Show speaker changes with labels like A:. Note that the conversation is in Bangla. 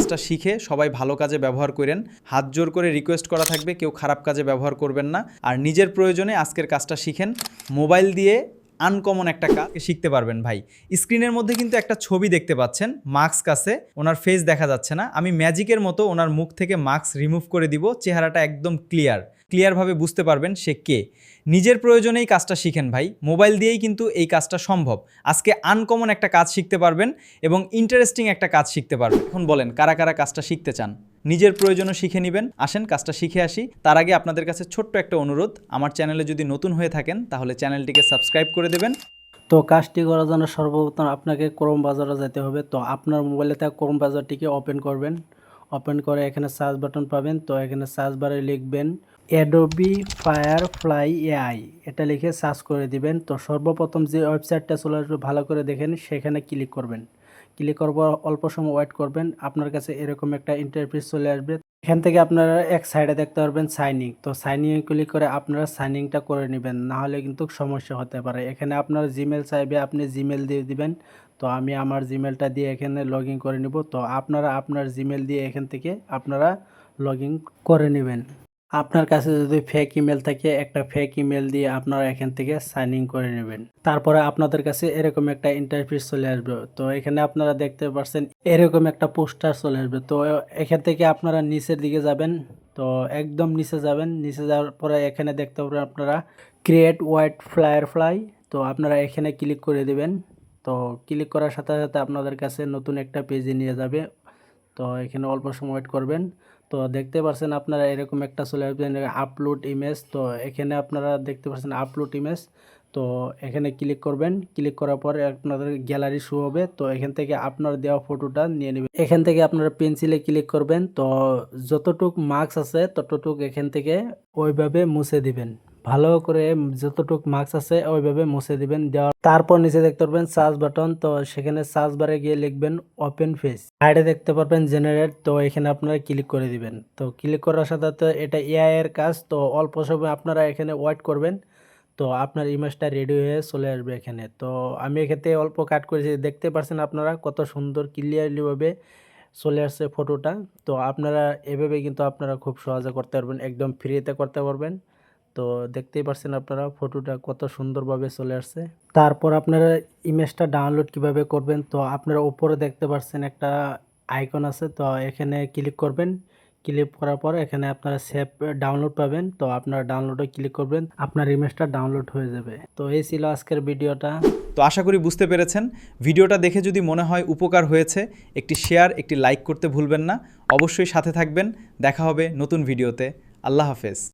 A: কাজটা শিখে সবাই ভালো কাজে ব্যবহার করেন। হাত জোর করে রিকোয়েস্ট করা থাকবে, কেউ খারাপ কাজে ব্যবহার করবেন না। আর নিজের প্রয়োজনে আজকের কাজটা শিখেন। মোবাইল দিয়ে আনকমন একটা কাজ শিখতে পারবেন ভাই। স্ক্রিনের মধ্যে কিন্তু একটা ছবি দেখতে পাচ্ছেন, মাস্ক আছে, ওনার ফেস দেখা যাচ্ছে না। আমি ম্যাজিকের মতো ওনার মুখ থেকে মাস্ক রিমুভ করে দিব, চেহারাটা একদম ক্লিয়ারভাবে বুঝতে পারবেন সে কে। নিজের প্রয়োজনেই কাজটা শিখেন ভাই, মোবাইল দিয়েই কিন্তু এই কাজটা সম্ভব। আজকে আনকমন একটা কাজ শিখতে পারবেন এবং ইন্টারেস্টিং একটা কাজ শিখতে পারবেন। এখন বলেন কারা কারা কাজটা শিখতে চান? নিজের প্রয়োজনও শিখে নেবেন। আসেন কাজটা শিখে আসি। তার আগে আপনাদের কাছে ছোট্ট একটা অনুরোধ, আমার চ্যানেলে যদি নতুন হয়ে থাকেন তাহলে চ্যানেলটিকে সাবস্ক্রাইব করে দেবেন।
B: তো কাজটি করার জন্য সর্বপ্রথম আপনাকে ক্রোম ব্রাউজারে যেতে হবে। তো আপনার মোবাইলে থাকা ক্রোম ব্রাউজারটিকে ওপেন করবেন। ওপেন করে এখানে সার্চ বাটন পাবেন। তো এখানে সার্চ বারে লিখবেন অ্যাডোবি ফায়ারফ্লাই এআই, এটা লিখে সার্চ করে দিবেন। তো সর্বপ্রথম যে ওয়েবসাইটটা চলে আসবে ভালো করে দেখেন, সেখানে ক্লিক করবেন। ক্লিক করব, অল্প সময় ওয়েট করবেন, আপনার কাছে এরকম একটা ইন্টারফেস চলে আসবে। এখান থেকে আপনারা এক সাইডে দেখতে পারবেন সাইনিং। তো সাইনিং ক্লিক করে আপনারা সাইনিংটা করে নেবেন, না হলে কিন্তু সমস্যা হতে পারে। এখানে আপনার জিমেল চাইবে, আপনি জিমেল দিয়ে দিবেন। তো আমি আমার জিমেলটা দিয়ে এখানে লগ ইন করে নিব। তো আপনারা আপনার জিমেল দিয়ে এখান থেকে আপনারা লগ ইন করে নেবেন। আপনার কাছে যদি ফেক ইমেল থাকে, একটা ফেক ইমেল দিয়ে আপনারা এখান থেকে সাইন ইন করে নেবেন। তারপরে আপনাদের কাছে এরকম একটা ইন্টারফেস চলে আসবে। তো এখানে আপনারা দেখতে পাচ্ছেন এরকম একটা পোস্টার চলে আসবে। তো এখান থেকে আপনারা নিচের দিকে যাবেন। তো একদম নিচে যাবেন, নিচে যাওয়ার পরে এখানে দেখতে পাবেন আপনারা ক্রিয়েট হোয়াইট ফায়ারফ্লাই। তো আপনারা এখানে ক্লিক করে দেবেন। তো ক্লিক করার সাথে সাথে আপনাদের কাছে নতুন একটা পেজে নিয়ে যাবে। তো এখানে অল্প সময় ওয়েট করবেন। তো দেখতে পাচ্ছেন আপনারা এরকম একটা চলে আসবেন আপলোড ইমেজ। তো এখানে আপনারা দেখতে পাচ্ছেন আপলোড ইমেজ। তো এখানে ক্লিক করবেন। ক্লিক করার পরে আপনাদের গ্যালারি শো হবে। তো এখান থেকে আপনার দেওয়া ফটোটা নিয়ে নেবেন। এখান থেকে আপনারা পেন্সিলে ক্লিক করবেন। তো যতটুক মার্কস আছে ততটুক এখান থেকে ওইভাবে মুছে দিবেন। ভালো করে যতটুক মার্কস আছে ওইভাবে মুছে দিবেন। দেওয়ার তারপর নিচে দেখতে পারবেন সার্চ বাটন। তো সেখানে সার্চ বারে গিয়ে লিখবেন ওপেন ফেস। সাইডে দেখতে পারবেন জেনারেট। তো এখানে আপনারা ক্লিক করে দিবেন। তো ক্লিক করার সাথে সাথে এটা এআই এর কাজ। তো অল্প সময় আপনারা এখানে ওয়েট করবেন। তো আপনার ইমেজটা রেডি হয়ে চলে আসবে এখানে। তো আমি এখানে অল্প কাট করেছি, দেখতে পাচ্ছেন আপনারা কত সুন্দর ক্লিয়ারলি ভাবে চলে আসছে ফটোটা। তো আপনারা এভাবে কিন্তু আপনারা খুব সহজে করতে পারবেন, একদম ফ্রিতে করতে পারবেন। তো দেখতেই পাচ্ছেন আপনারা ফটোটা কত সুন্দরভাবে চলে আসছে। তারপর আপনারা ইমেজটা ডাউনলোড কিভাবে করবেন, তো আপনারা উপরে দেখতে পাচ্ছেন একটা আইকন আছে। তো এখানে ক্লিক করবেন। ক্লিক করার পর এখানে আপনারা সেভ ডাউনলোড পাবেন। তো আপনারা ডাউনলোডে ক্লিক করবেন, আপনার ইমেজটা ডাউনলোড হয়ে যাবে। তো এই ছিল আজকের ভিডিওটা।
A: তো আশা করি বুঝতে পেরেছেন। ভিডিওটা দেখে যদি মনে হয় উপকার হয়েছে, একটি শেয়ার, একটি লাইক করতে ভুলবেন না। অবশ্যই সাথে থাকবেন। দেখা হবে নতুন ভিডিওতে। আল্লাহ হাফেজ।